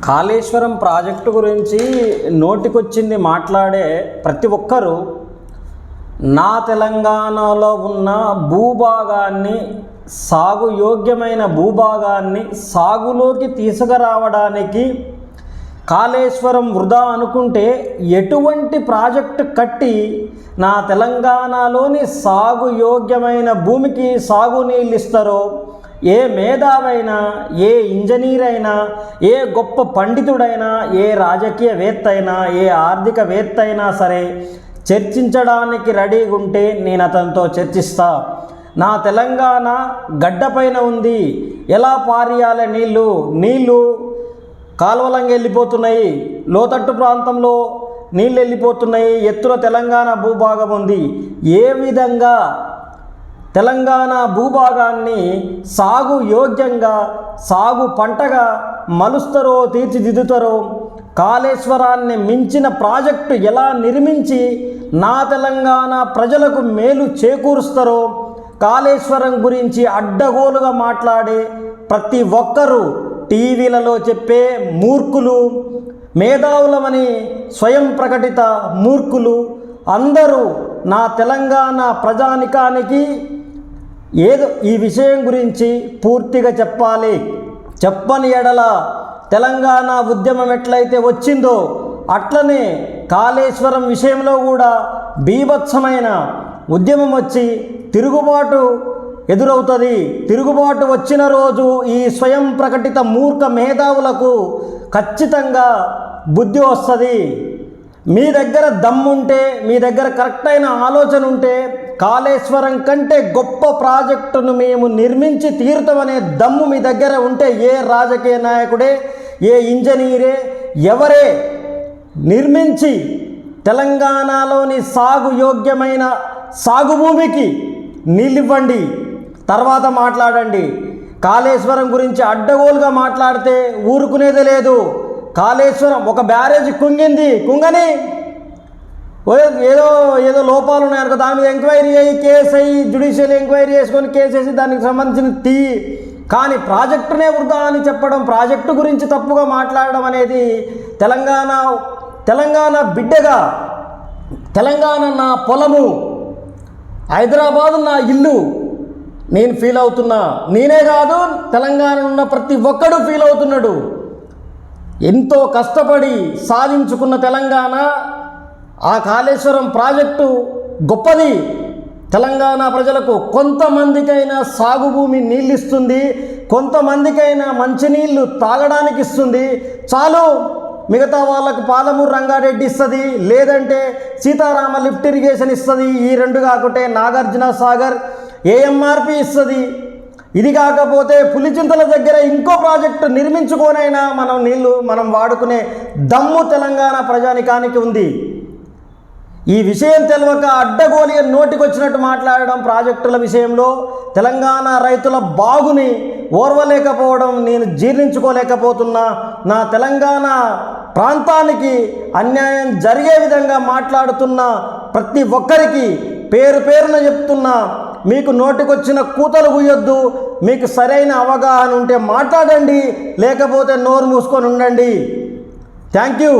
Kaleshwaram project గురించి నోటికొచ్చింది మాట్లాడే ప్రతి ఒక్కరూ నా తెలంగాణలో ఉన్న భూభాగాన్ని సాగు యోగ్యమైన భూభాగాన్ని సాగులోకి తీసుకురావడానికి కాళేశ్వరం వృధా అనుకుంటే ఎటువంటి ప్రాజెక్టు కట్టి నా తెలంగాణలోని సాగు యోగ్యమైన భూమికి సాగునీళ్ళు ఇస్తారో ఏ మేధావైనా ఏ ఇంజనీర్ అయినా ఏ గొప్ప పండితుడైనా ఏ రాజకీయవేత్త అయినా ఏ ఆర్థికవేత్త అయినా సరే చర్చించడానికి రెడీగా ఉంటే నేను అతనితో చర్చిస్తా. నా తెలంగాణ గడ్డపైన ఉంది, ఎలా పారియాలి నీళ్ళు కాలువలంగా వెళ్ళిపోతున్నాయి, లోతట్టు ప్రాంతంలో నీళ్ళు వెళ్ళిపోతున్నాయి, ఎత్తుల తెలంగాణ భూభాగం ఉంది. ఏ విధంగా తెలంగాణ భూభాగాన్ని సాగు యోగ్యంగా సాగు పంటగా మలుస్తారో తీర్చిదిద్దుతారో, కాళేశ్వరాన్ని మించిన ప్రాజెక్టు ఎలా నిర్మించి నా తెలంగాణ ప్రజలకు మేలు చేకూరుస్తారో, కాళేశ్వరం గురించి అడ్డగోలుగా మాట్లాడే ప్రతి ఒక్కరూ టీవీలలో చెప్పే మూర్ఖులు, మేధావులమని స్వయం ప్రకటిత మూర్ఖులు అందరూ నా తెలంగాణ ప్రజానికానికి ఏదో ఈ విషయం గురించి పూర్తిగా చెప్పాలి. చెప్పని ఎడల తెలంగాణ ఉద్యమం ఎట్లయితే వచ్చిందో అట్లనే కాళేశ్వరం విషయంలో కూడా బీభత్సమైన ఉద్యమం వచ్చి తిరుగుబాటు ఎదురవుతుంది. తిరుగుబాటు వచ్చిన రోజు ఈ స్వయం ప్రకటిత మూర్ఖ మేధావులకు ఖచ్చితంగా బుద్ధి వస్తుంది. మీ దగ్గర దమ్ముంటే, మీ దగ్గర కరెక్ట్ అయిన ఆలోచన ఉంటే కాళేశ్వరం కంటే గొప్ప ప్రాజెక్టును మేము నిర్మించి తీరుతామనే దమ్ము మీ దగ్గర ఉంటే ఏ రాజకీయ నాయకుడే ఏ ఇంజనీరే ఎవరే నిర్మించి తెలంగాణలోని సాగు యోగ్యమైన సాగు భూమికి నీళ్ళివ్వండి, తర్వాత మాట్లాడండి. కాళేశ్వరం గురించి అడ్డగోలుగా మాట్లాడితే ఊరుకునేదే లేదు. కాళేశ్వరం ఒక బ్యారేజ్ కుంగని ఏదో లోపాలు ఉన్నాయనుకో, దాని మీద ఎంక్వైరీ అయ్యి కేసు అయ్యి జ్యుడిషియల్ ఎంక్వైరీ చేసుకొని కేసు వేసి దానికి సంబంధించిన కానీ ప్రాజెక్టునే వృధా అని చెప్పడం, ప్రాజెక్టు గురించి తప్పుగా మాట్లాడడం అనేది తెలంగాణ బిడ్డగా, తెలంగాణ నా పొలము, హైదరాబాదు నా ఇల్లు నేను ఫీల్ అవుతున్నా. నేనే కాదు, తెలంగాణ ఉన్న ప్రతి ఒక్కడు ఫీల్ అవుతున్నాడు. ఎంతో కష్టపడి సాధించుకున్న తెలంగాణ, ఆ కాళేశ్వరం ప్రాజెక్టు గొప్పది. తెలంగాణ ప్రజలకు కొంతమందికైనా సాగు భూమి నీళ్ళు ఇస్తుంది, కొంతమందికైనా మంచినీళ్ళు తాగడానికి ఇస్తుంది. చాలు, మిగతా వాళ్ళకు పాలమూరు రంగారెడ్డి ఇస్తుంది, లేదంటే సీతారామ లిఫ్ట్ ఇరిగేషన్ ఇస్తుంది. ఈ రెండు కాకుంటే నాగార్జున సాగర్ ఏఎంఆర్పి ఇస్తుంది. ఇది కాకపోతే పులిచింతల దగ్గర ఇంకో ప్రాజెక్టు నిర్మించుకోనైనా మనం వాడుకునే దమ్ము తెలంగాణ ప్రజానికానికి ఉంది. ఈ విషయం తెలియక అడ్డగోలిగా నోటికొచ్చినట్టు మాట్లాడడం, ప్రాజెక్టుల విషయంలో తెలంగాణ రైతుల బాగుని ఓర్వలేకపోవడం, నేను జీర్ణించుకోలేకపోతున్నా. నా తెలంగాణ ప్రాంతానికి అన్యాయం జరిగే విధంగా మాట్లాడుతున్న ప్రతి ఒక్కరికి పేరు పేరున చెప్తున్నా, మీకు నోటికొచ్చిన కూతలు గుయ్యొద్దు. మీకు సరైన అవగాహన ఉంటే మాట్లాడండి, లేకపోతే నోరు మూసుకొని ఉండండి. Thank you.